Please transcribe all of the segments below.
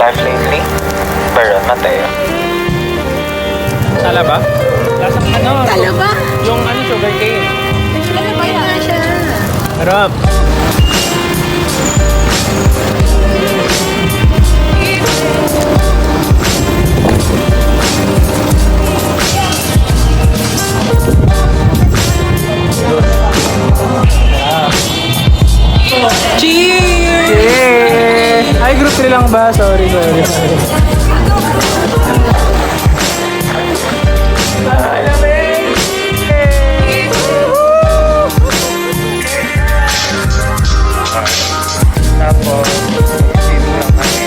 life lately? Baron Mateo. Sala ba? Lasang ano? Kala ba? Yung ano, sugar cane. Kala ba yan siya? Harap. Cheers! Cheers! Ay, group 3 lang ba? Sorry. Tapos, dito lang kami.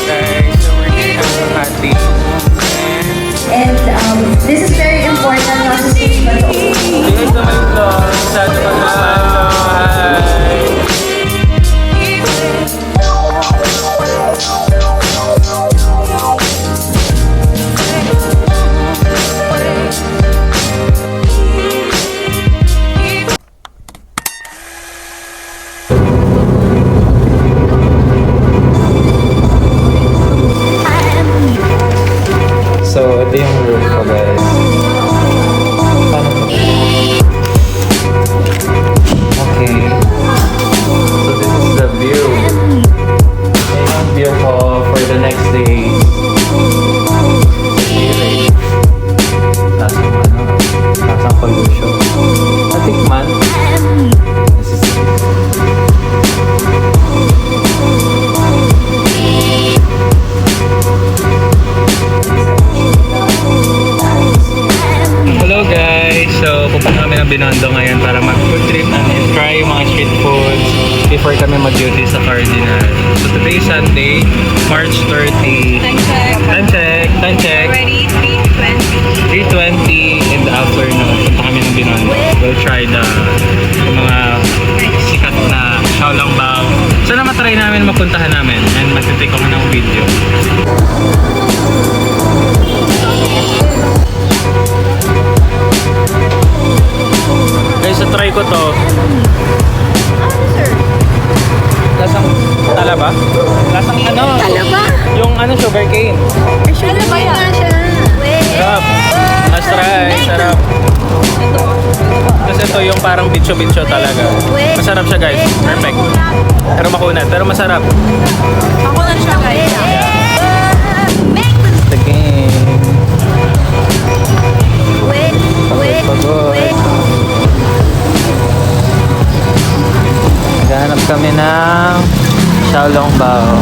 Guys, so we're eating ang hati. And this is very important not to speak but Dito sa may vlog, sa hello, hi! So, ito yung roof ko, guys. Paano to? Okay. So, this is the view. Yan yung view ko for the next day. Lasang pollution. Natikman. This is it. Hello guys! So, pupunta kami ng Binondo ngayon para mag-food trip and try yung mga street foods before kami mag-duty sa Cardinal. So, today is Sunday, March 30. Time check. Ready? 3:20. 3:20 in the afternoon. Punta kami ng Binondo. We'll try yung mga sikat na Xiaolongbao. Sana matry namin, mapuntahan namin and magtitake ako ng video. Guys, so try ko to. Lasang tala ba? Lasang ano? Kala ba? Yung ano, sugar cane. Kala ba yan siya? Sarap. Let's try. Sarap. Kasi ito yung parang bitso-bitso talaga. Masarap siya guys. Perfect. Pero makunat. Pero masarap. Ako na siya guys. The game. Pagod. Naghahanap kami ng Xiaolongbao.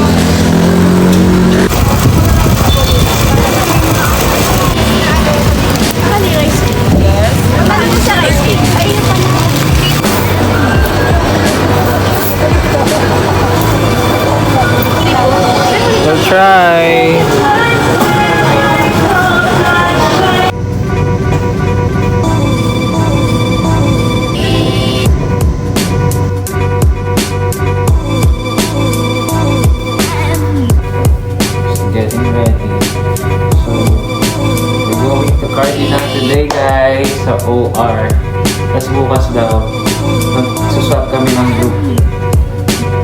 Mali rice cake. Yes. Mali mo sa rice cake. Ay, yun pala. We'll try. Getting ready. So, we're going to Cardinal today guys sa OR. Tapos bukas daw, magsuswap kami ng group.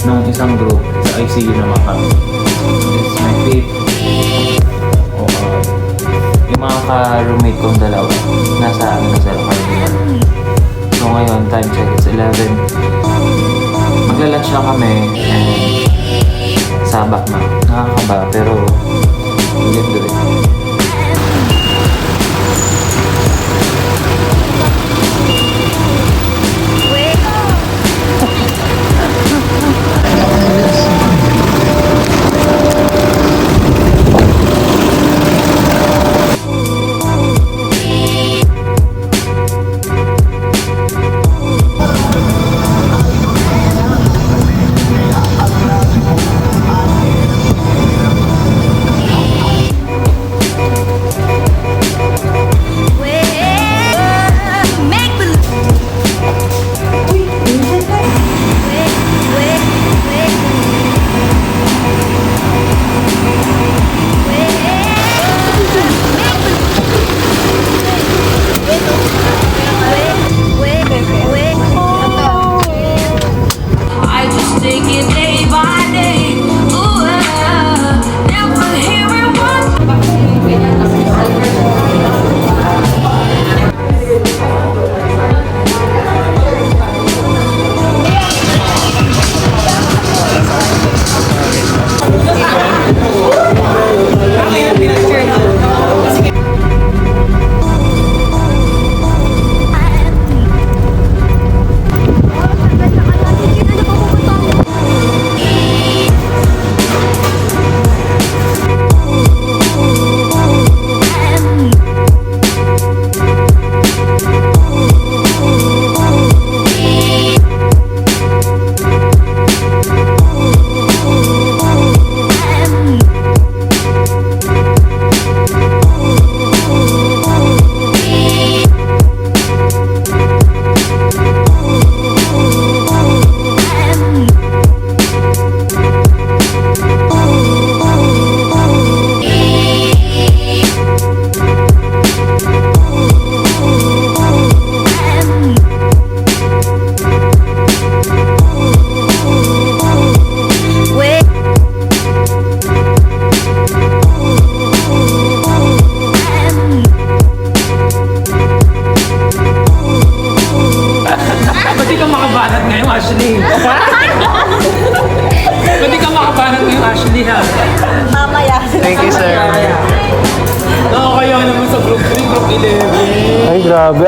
Ng isang group. Sa ICU naman kami. This is my fifth OR. Yung mga ka-roommate kong dalawa, nasa amin na sila Cardinal. So ngayon, time check, it's 11. Magla-lunch lang kami and sabak na. Nakakaba, pero we can do it.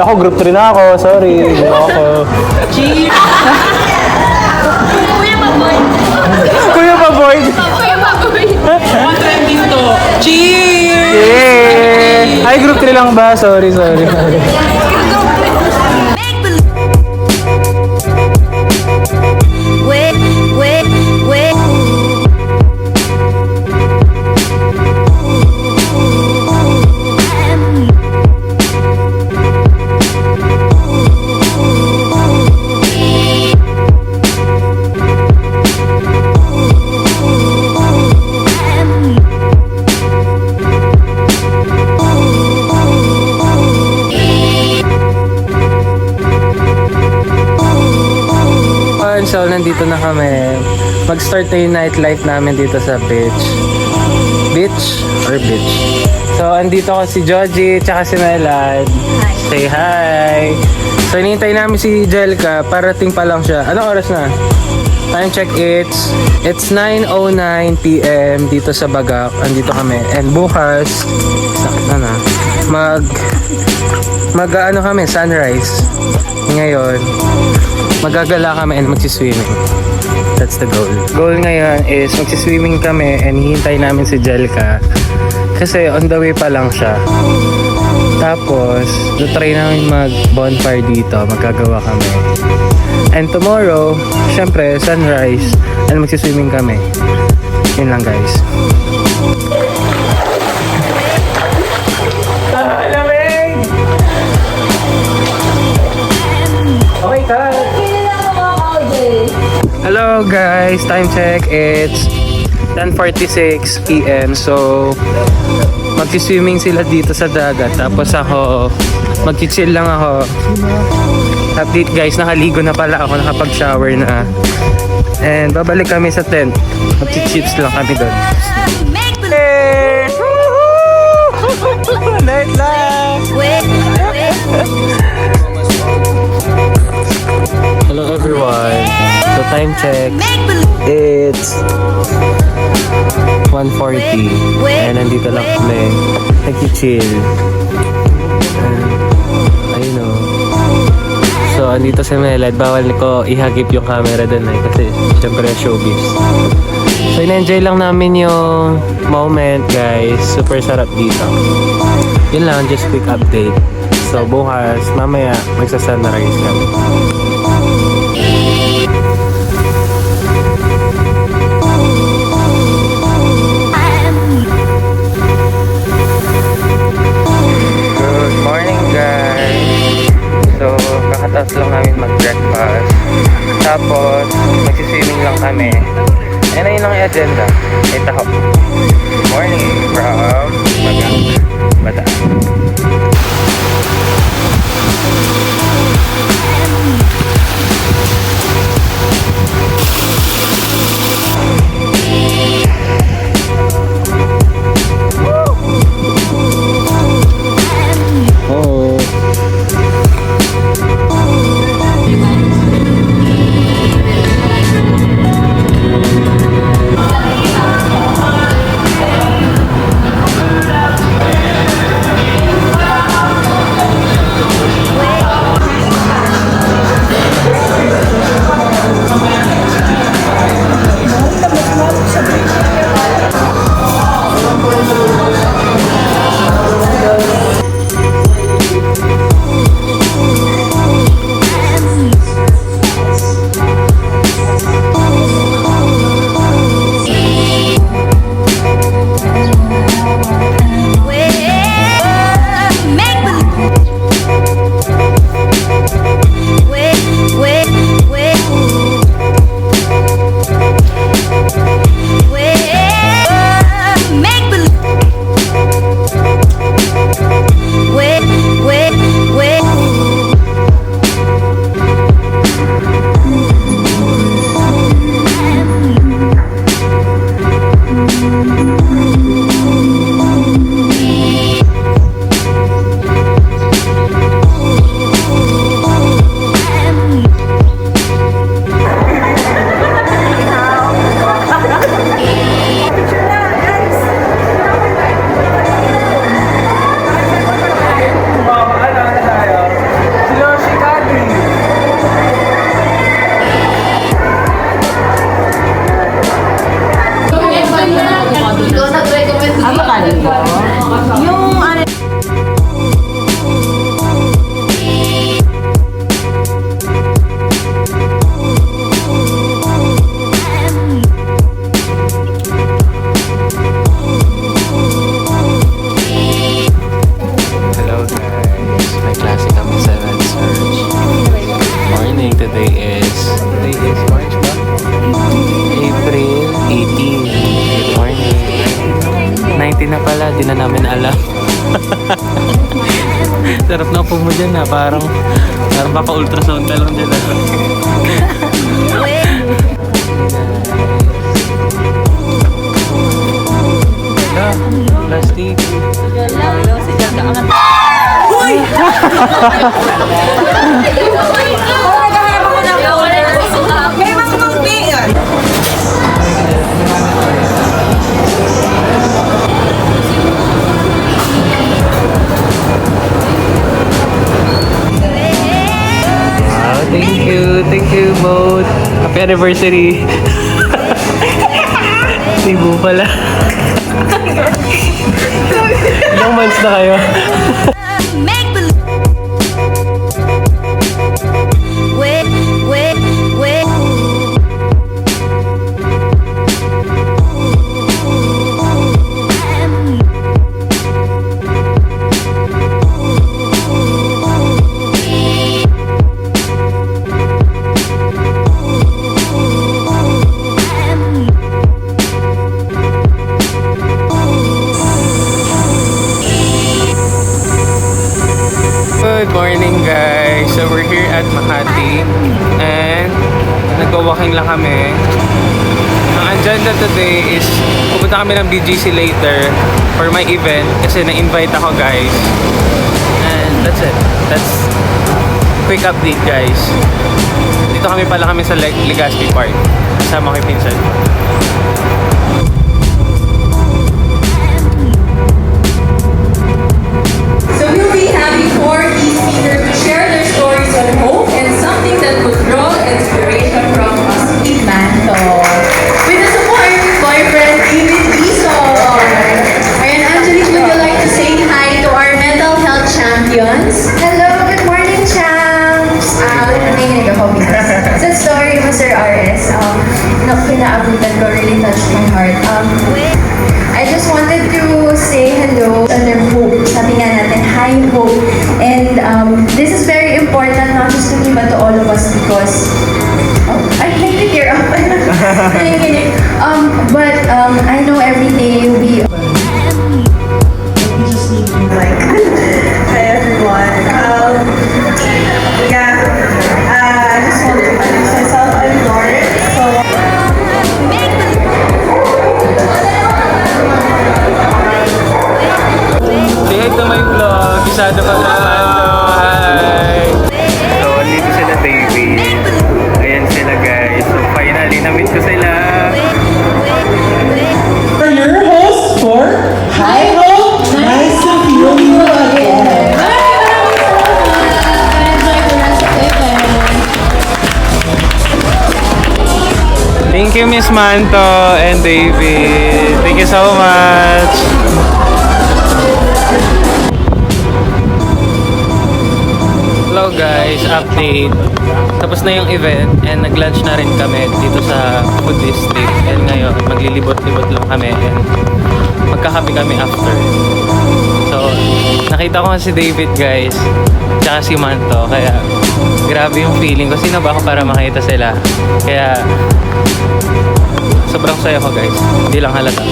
ako, group 3 na ako. Sorry, hindi ako. Cheers! Kuya Baboy! One trending to. Cheers! Yeah! Ay, group 3 lang ba? Sorry. Wait, wait, wait. So, nandito na kami. Mag-start na yung nightlife namin dito sa beach. Beach? Or beach? So, andito ko si Joji, tsaka si Melad. Say hi! So, hinihintay namin si Jelka. Parating pa lang siya. Anong oras na? Time check, it's 9:09 PM dito sa Bagak. Andito kami. And bukas, sakit na ano kami, sunrise. Ngayon, magagala kami and magsiswimming. That's the goal. Goal ngayon is magsiswimming kami and hihintay namin si Jelka. Kasi on the way pa lang siya. Tapos, try namin mag-bonfire dito. Magagawa kami. And tomorrow, syempre, sunrise. And magsiswimming kami. Yun lang, guys. Lamig! Okay, cut! Hello guys, time check, it's 10:46 PM. So, magsiswimming sila dito sa dagat. Tapos ako, magchichill lang ako. Update guys, nakaligo na pala ako, nakapag-shower na. And babalik kami sa tent. Magchichills lang kami doon. Hey! Night life! Wait, wait. Hello everyone. So time check, it's 1:40 and nandito lang kami nag-chill. Ayun o. So andito si Melad, bawal ko ihagip yung camera dun kasi syempre showbiz. So in-enjoy lang namin yung moment guys, super sarap dito. Yun lang, just quick update. So bukas, mamaya magsa-sunrise kami. Good morning guys. So kakatapos lang namin mag-breakfast. Tapos magsiswimming lang kami. And ayun lang yung agenda. Ito ho. Morning from Bataan. 18. Good morning. 19 na pala, di na namin alam. Sarap na po mo dyan na, parang baka ultrasound ka lang dyan. Plastic. May mga pangbiyan. Wow, thank you both. Happy anniversary. Cebu pala. Ilang months na kayo? Make believe. Wait. Good morning guys! So we're here at Makati and nagwa-walking lang kami. Ang agenda today is pupunta kami ng BGC later for my event kasi na-invite ako guys. And that's it. That's quick update guys. Dito kami sa Legazpi Park. Kasama ko yung pinsan ko. So we'll be having 4 key speakers to share their stories of hope and something that would draw inspiration from a sweet manto. With the support of boyfriend David Ison. Ayan, Angelique, would you like to say hi to our mental health champions? Hello, good morning, champs! Nangyanig ako because sa story mo, Sir RS, pinaabutan ko really touched my heart. I just wanted to say hello under hope. Sabi nga natin, high hope. And this is very important not just to me but to all of us because I'd like to tear up. But I know every day we just need to like hi everyone. I just want to introduce myself. I'm Lauren. So Say hi to my vlog. Isado ka na. Hi! So, andito sila David. Ayan sila guys. So, finally, na-meet ko sila. For your host for High Hope. Nice to feel you again. Thank you, Miss Manto and David. Thank you so much. Hello guys, update. Tapos na yung event and nag-lunch na rin kami dito sa food district. And ngayon, maglilibot-libot lang kami and magkakape kami after. So, nakita ko nga si David guys, tsaka si Manto. Kaya, grabe yung feeling ko. Sino ba ako para makita sila? Kaya, sobrang saya ko guys. Hindi lang halata.